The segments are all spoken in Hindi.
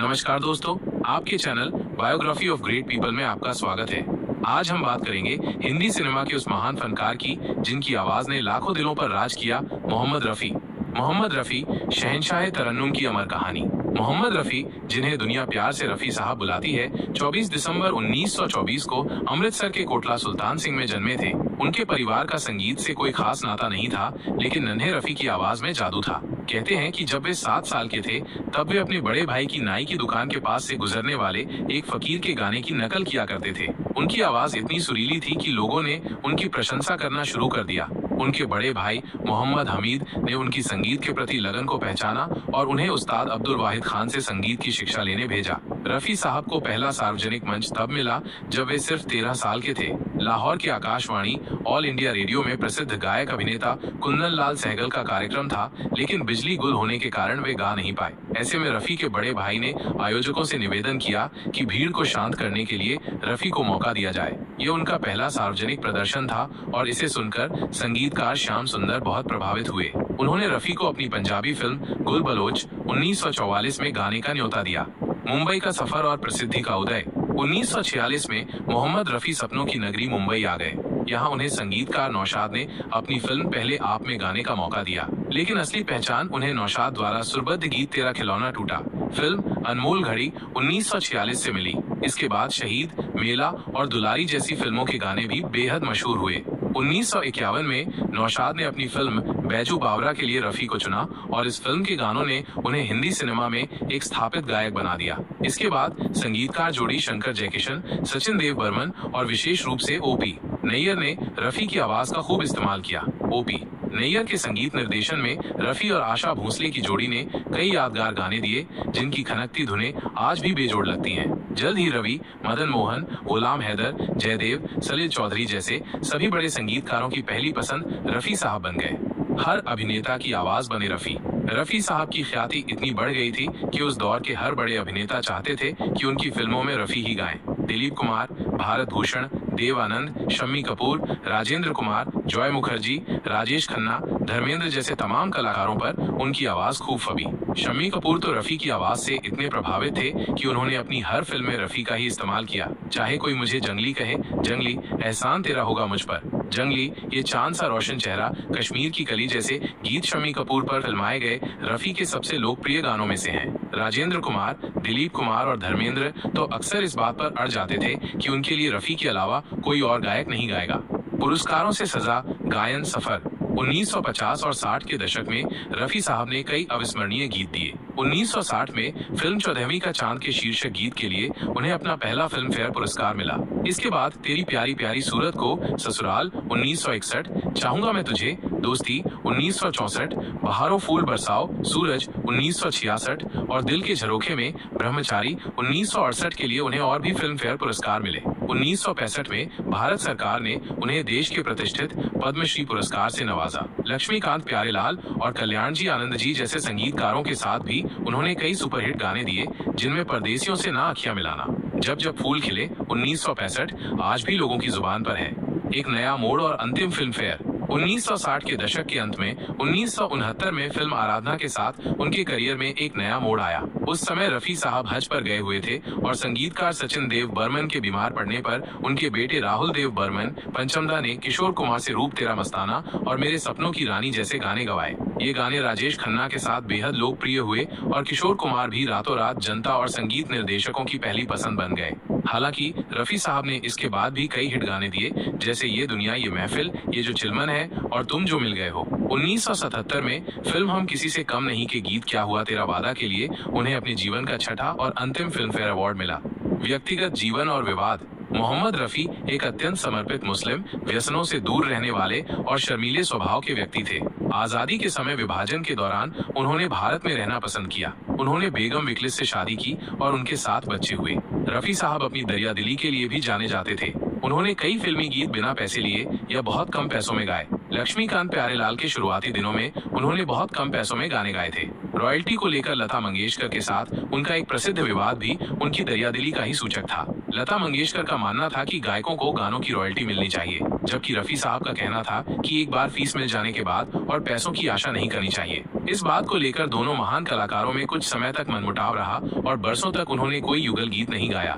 नमस्कार दोस्तों, आपके channel biography of great people में आपका स्वागत है। आज हम बात करेंगे हिंदी सिनेमा के उस महान फनकार की जिनकी आवाज ने लाखों दिलों पर राज किया, मोहम्मद रफी। मोहम्मद रफी, शहंशाह तरन्नुम की अमर कहानी। मोहम्मद रफी, जिन्हें दुनिया प्यार से रफी साहब बुलाती है, 24 दिसंबर 1924 को अमृतसर के कोटला सुल्तान सिंह में जन्मे थे। उनके परिवार का संगीत से कोई खास नाता नहीं था, लेकिन नन्हे रफी की आवाज में जादू था। कहते हैं कि जब वे 7 साल के थे, तब वे अपने बड़े भाई की नाई की दुकान के पास से गुजरने वाले एक फकीर के गाने की नकल किया करते थे। उनकी आवाज इतनी सुरीली थी कि लोगों ने उनकी प्रशंसा करना शुरू कर दिया। उनके बड़े भाई मोहम्मद हमीद ने उनकी संगीत के प्रति लगन को पहचाना और उन्हें उस्ताद अब्दुल वाहिद खान से संगीत की शिक्षा लेने भेजा। रफी साहब को पहला सार्वजनिक मंच तब मिला जब वे सिर्फ 13 साल के थे। लाहौर के आकाशवाणी ऑल इंडिया रेडियो में प्रसिद्ध गायक अभिनेता कुंदन लाल सहगल का कार्यक्रम था, लेकिन बिजली गुल होने के कारण वे गा नहीं पाए। ऐसे में रफी के बड़े भाई ने आयोजकों से निवेदन किया कि भीड़ को शांत करने के लिए रफी को मौका दिया जाए। ये उनका पहला सार्वजनिक प्रदर्शन था और इसे सुनकर संगीतकार श्याम सुंदर बहुत प्रभावित हुए। उन्होंने रफी को अपनी पंजाबी फिल्म गुल बलोच 1944 में गाने का न्योता दिया। मुंबई का सफर और प्रसिद्धि का उदय। 1946 में मोहम्मद रफी सपनों की नगरी मुंबई आ गए। यहाँ उन्हें संगीतकार नौशाद ने अपनी फिल्म पहले आप में गाने का मौका दिया, लेकिन असली पहचान उन्हें नौशाद द्वारा सुरबद्ध गीत तेरा खिलौना टूटा फिल्म अनमोल घड़ी 1946 से मिली। इसके बाद शहीद, मेला और दुलारी जैसी फिल्मों के गाने भी बेहद मशहूर हुए। 1951 में नौशाद ने अपनी फिल्म बैजू बावरा के लिए रफी को चुना और इस फिल्म के गानों ने उन्हें हिंदी सिनेमा में एक स्थापित गायक बना दिया। इसके बाद संगीतकार जोड़ी शंकर जयकिशन, सचिन देव बर्मन और विशेष रूप से ओपी नैयर ने रफी की आवाज का खूब इस्तेमाल किया। ओपी नैयर के संगीत निर्देशन में रफी और आशा भोसले की जोड़ी ने कई यादगार गाने दिए, जिनकी खनकती धुनें आज भी बेजोड़ लगती हैं। जल्द ही रवि, मदन मोहन, गुलाम हैदर, जयदेव, सलील चौधरी जैसे सभी बड़े संगीतकारों की पहली पसंद रफी साहब बन गए। हर अभिनेता की आवाज बने रफी। रफी साहब की ख्याति इतनी बढ़ गई थी कि उस दौर के हर बड़े अभिनेता चाहते थे कि उनकी फिल्मों में रफी ही गाएं। दिलीप कुमार, भारत भूषण, देव आनंद, शम्मी कपूर, राजेंद्र कुमार, जॉय मुखर्जी, राजेश खन्ना, धर्मेंद्र जैसे तमाम कलाकारों पर उनकी आवाज खूब फबी। शम्मी कपूर तो रफी की आवाज से इतने प्रभावित थे कि उन्होंने अपनी हर फिल्म में रफी का ही इस्तेमाल किया। चाहे कोई मुझे जंगली कहे, जंगली, एहसान तेरा होगा मुझ पर, जंगली, ये चांद सा रोशन चेहरा, कश्मीर की कली जैसे गीत शम्मी कपूर पर फिल्माए गए रफी के सबसे लोकप्रिय गानों में से हैं। राजेंद्र कुमार, दिलीप कुमार और धर्मेंद्र तो अक्सर इस बात पर अड़ जाते थे कि उनके लिए रफी के अलावा कोई और गायक नहीं गाएगा। पुरस्कारों से सजा, गायन सफर। 1950 और 60 के दशक में रफी साहब ने कई अविस्मरणीय गीत दिए। 1960 में फिल्म 14वीं का चांद के शीर्षक गीत के लिए उन्हें अपना पहला फिल्म फेयर पुरस्कार मिला। इसके बाद तेरी प्यारी प्यारी सूरत को, ससुराल 1961, चाहूंगा मैं तुझे, दोस्ती 1964, बहारों फूल बरसाओ, सूरज 1966 और दिल के झरोखे में ब्रह्मचारी 1968 के लिए उन्हें और भी फिल्म फेयर पुरस्कार मिले। 1965 में भारत सरकार ने उन्हें देश के प्रतिष्ठित पद्मश्री पुरस्कार से नवाजा। लक्ष्मीकांत प्यारेलाल और कल्याण जी आनंद जी जैसे संगीतकारों के साथ भी उन्होंने कई सुपरहिट गाने दिए, जिनमें परदेसियों से ना अखियां मिलाना, जब जब फूल खिले 1965 आज भी लोगों की जुबान पर है। एक नया मोड़ और अंतिम फिल्म फेयर। 1960 के दशक के अंत में 1969 में फिल्म आराधना के साथ उनके करियर में एक नया मोड़ आया। उस समय रफी साहब हज पर गए हुए थे और संगीतकार सचिन देव बर्मन के बीमार पड़ने पर उनके बेटे राहुल देव बर्मन पंचमदा ने किशोर कुमार से रूप तेरा मस्ताना और मेरे सपनों की रानी जैसे गाने गवाए। ये गाने राजेश खन्ना के साथ बेहद लोकप्रिय हुए और किशोर कुमार भी रातों रात जनता और संगीत निर्देशकों की पहली पसंद बन गए। हालांकि रफी साहब ने इसके बाद भी कई हिट गाने दिए, जैसे ये दुनिया ये महफिल, ये जो चिलमन है और तुम जो मिल गए हो। 1977 में फिल्म हम किसी से कम नहीं के गीत क्या हुआ तेरा वादा के लिए उन्हें अपने जीवन का छठा और अंतिम फिल्म फेयर अवार्ड मिला। व्यक्तिगत जीवन और विवाद। मोहम्मद रफी एक अत्यंत समर्पित मुस्लिम, व्यसनों से दूर रहने वाले और शर्मीले स्वभाव के व्यक्ति थे। आजादी के समय विभाजन के दौरान उन्होंने भारत में रहना पसंद किया। उन्होंने बेगम विकलित से शादी की और उनके 7 बच्चे हुए। रफी साहब अपनी दरियादिली के लिए भी जाने जाते थे। उन्होंने कई फिल्मी गीत बिना पैसे लिए या बहुत कम पैसों में गाए। लक्ष्मीकांत प्यारेलाल के शुरुआती दिनों में उन्होंने बहुत कम पैसों में गाने गाए थे। रॉयल्टी को लेकर लता मंगेशकर के साथ उनका एक प्रसिद्ध विवाद भी उनकी दरियादिली का ही सूचक था। लता मंगेशकर का मानना था कि गायकों को गानों की रॉयल्टी मिलनी चाहिए, जबकि रफी साहब का कहना था कि एक बार फीस मिल जाने के बाद और पैसों की आशा नहीं करनी चाहिए। इस बात को लेकर दोनों महान कलाकारों में कुछ समय तक मनमुटाव रहा और बरसों तक उन्होंने कोई युगल गीत नहीं गाया।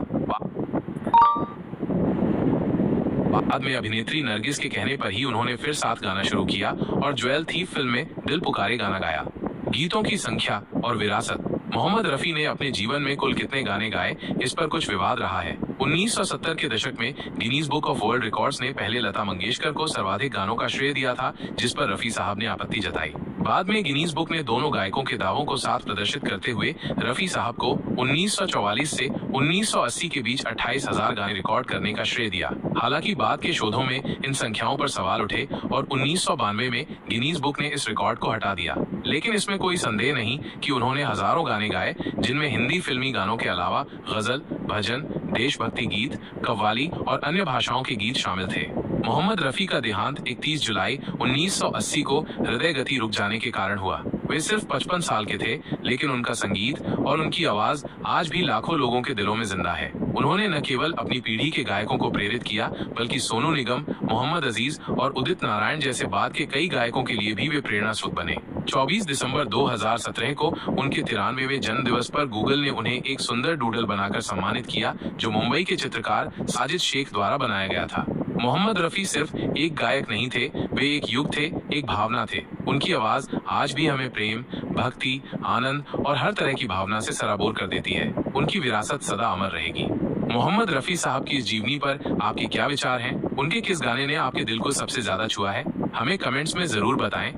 बाद में अभिनेत्री नरगिस के कहने पर ही उन्होंने फिर साथ गाना शुरू किया और ज्वेल थीफ फिल्म में दिल पुकारे गाना गाया। गीतों की संख्या और विरासत। मोहम्मद रफी ने अपने जीवन में कुल कितने गाने गाए, इस पर कुछ विवाद रहा है। 1970 के दशक में Guinness book of world records ने पहले लता मंगेशकर को सर्वाधिक गानों का श्रेय दिया था, जिस पर रफी साहब ने आपत्ति जताई। बाद में गिनीज बुक ने दोनों गायकों के दावों को साथ प्रदर्शित करते हुए रफी साहब को 1944 से 1980 के बीच 28,000 गाने रिकॉर्ड करने का श्रेय दिया। हालांकि बाद के शोधों में इन संख्याओं पर सवाल उठे और 1992 में गिनीज बुक ने इस रिकॉर्ड को हटा दिया। लेकिन इसमें कोई संदेह नहीं कि उन्होंने हजारों गाने गाए, जिनमें हिंदी फिल्मी गानों के अलावा गजल, भजन, देशभक्ति गीत, कव्वाली और अन्य भाषाओं के गीत शामिल थे। मोहम्मद रफी का देहांत 31 जुलाई 1980 को हृदय गति रुक जाने के कारण हुआ। वे सिर्फ 55 साल के थे, लेकिन उनका संगीत और उनकी आवाज आज भी लाखों लोगों के दिलों में जिंदा है। उन्होंने न केवल अपनी पीढ़ी के गायकों को प्रेरित किया, बल्कि सोनू निगम, मोहम्मद अजीज और उदित नारायण जैसे बाद के कई गायकों के लिए भी वे प्रेरणा स्रोत बने। 24 दिसंबर 2017 को उनके 93वें जन्म दिवस पर गूगल ने उन्हें एक सुंदर डूडल बनाकर सम्मानित किया, जो मुंबई के चित्रकार साजिद शेख द्वारा बनाया गया था। मोहम्मद रफी सिर्फ एक गायक नहीं थे, वे एक युग थे, एक भावना थे। उनकी आवाज आज भी हमें प्रेम, भक्ति, आनंद और हर तरह की भावना से सराबोर कर देती है। उनकी विरासत सदा अमर रहेगी। मोहम्मद रफी साहब की इस जीवनी पर आपके क्या विचार हैं? उनके किस गाने ने आपके दिल को सबसे ज्यादा छुआ है? हमें कमेंट्स में जरूर बताएं।